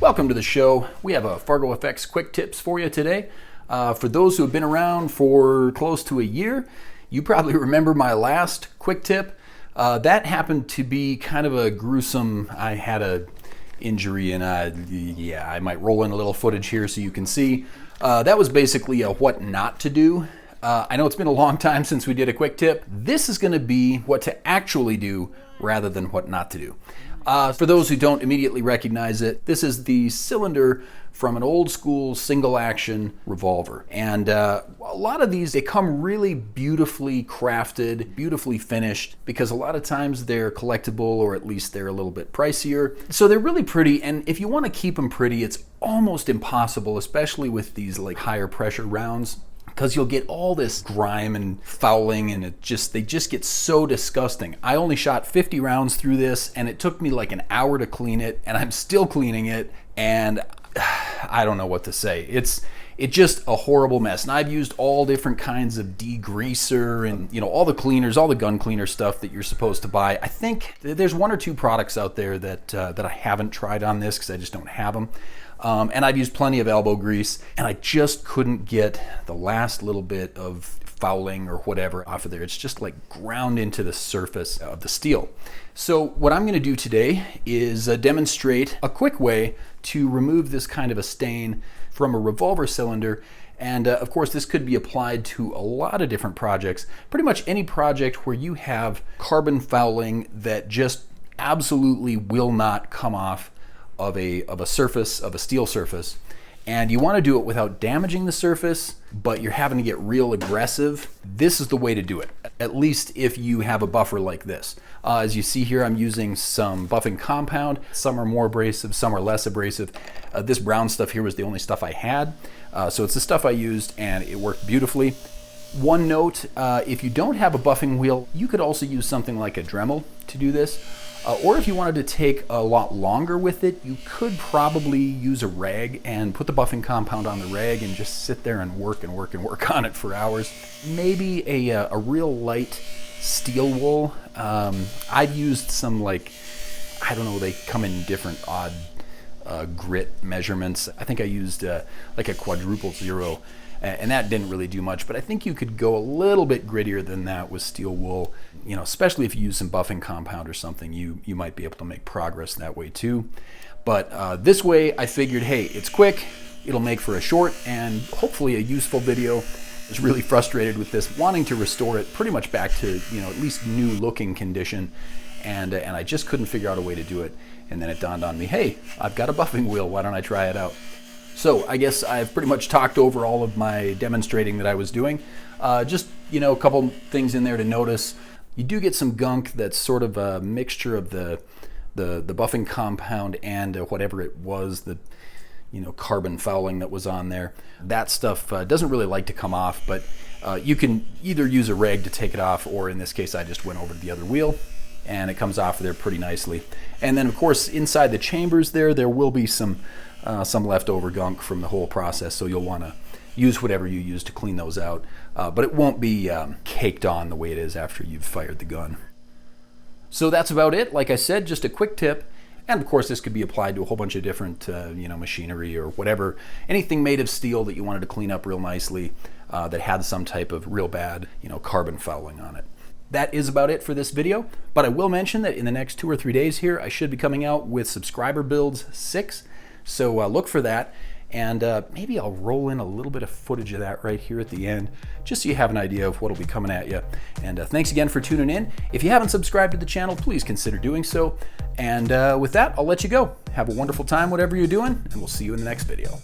Welcome to the show. We have a FargoFX QuickTips for you today. For those who have been around for close to a year, you probably remember my last quick tip. That happened to be kind of a gruesome, I had a injury and I might roll in a little footage here so you can see. That was basically a what not to do. I know it's been a long time since we did a quick tip. This is going to be what to actually do rather than what not to do. For those who don't immediately recognize it, this is the cylinder from an old school single action revolver. And a lot of these, they come really beautifully crafted, beautifully finished, because a lot of times they're collectible, or at least they're a little bit pricier. So they're really pretty, and if you want to keep them pretty, it's almost impossible, especially with these like higher pressure rounds, because you'll get all this grime and fouling, and they just get so disgusting. I only shot 50 rounds through this, and it took me like an hour to clean it, and I'm still cleaning it, and I don't know what to say. It's just a horrible mess. And I've used all different kinds of degreaser and all the cleaners, all the gun cleaner stuff that you're supposed to buy. I think there's one or two products out there that I haven't tried on this because I just don't have them. And I've used plenty of elbow grease, and I just couldn't get the last little bit of fouling or whatever off of there. It's just like ground into the surface of the steel. So what I'm going to do today is demonstrate a quick way to remove this kind of a stain from a revolver cylinder. And of course, this could be applied to a lot of different projects. Pretty much any project where you have carbon fouling that just absolutely will not come off of a surface, of a steel surface, and you want to do it without damaging the surface, but you're having to get real aggressive. This is the way to do it, at least if you have a buffer like this. As you see here, I'm using some buffing compound. Some are more abrasive, some are less abrasive. This brown stuff here was the only stuff I had, so it's the stuff I used, and it worked beautifully. One note, if you don't have a buffing wheel, you could also use something like a Dremel to do this. Or if you wanted to take a lot longer with it, you could probably use a rag and put the buffing compound on the rag and just sit there and work on it for hours. Maybe a real light steel wool. I've used some, like, I don't know, they come in different odd grit measurements. I think I used like a quadruple zero, and that didn't really do much, but I think you could go a little bit grittier than that with steel wool. Especially if you use some buffing compound or something, you might be able to make progress that way too. But this way, I figured, hey, it's quick, it'll make for a short and hopefully a useful video. I was really frustrated with this, wanting to restore it pretty much back to at least new looking condition, and I just couldn't figure out a way to do it. And then it dawned on me, hey, I've got a buffing wheel, why don't I try it out? So I guess I've pretty much talked over all of my demonstrating that I was doing. Just a couple things in there to notice. You do get some gunk that's sort of a mixture of the buffing compound and whatever it was, the carbon fouling that was on there. That stuff doesn't really like to come off, but you can either use a rag to take it off, or in this case I just went over to the other wheel and it comes off there pretty nicely. And then of course inside the chambers there will be some leftover gunk from the whole process, so you'll want to use whatever you use to clean those out, but it won't be caked on the way it is after you've fired the gun. So that's about it. Like I said, just a quick tip, and of course this could be applied to a whole bunch of different machinery or whatever, anything made of steel that you wanted to clean up real nicely that had some type of real bad carbon fouling on it. That is about it for this video, but I will mention that in the next 2 or 3 days here I should be coming out with Subscriber Builds 6, so look for that. And maybe I'll roll in a little bit of footage of that right here at the end, just so you have an idea of what'll be coming at you. And thanks again for tuning in. If you haven't subscribed to the channel, please consider doing so. And with that, I'll let you go. Have a wonderful time, whatever you're doing, and we'll see you in the next video.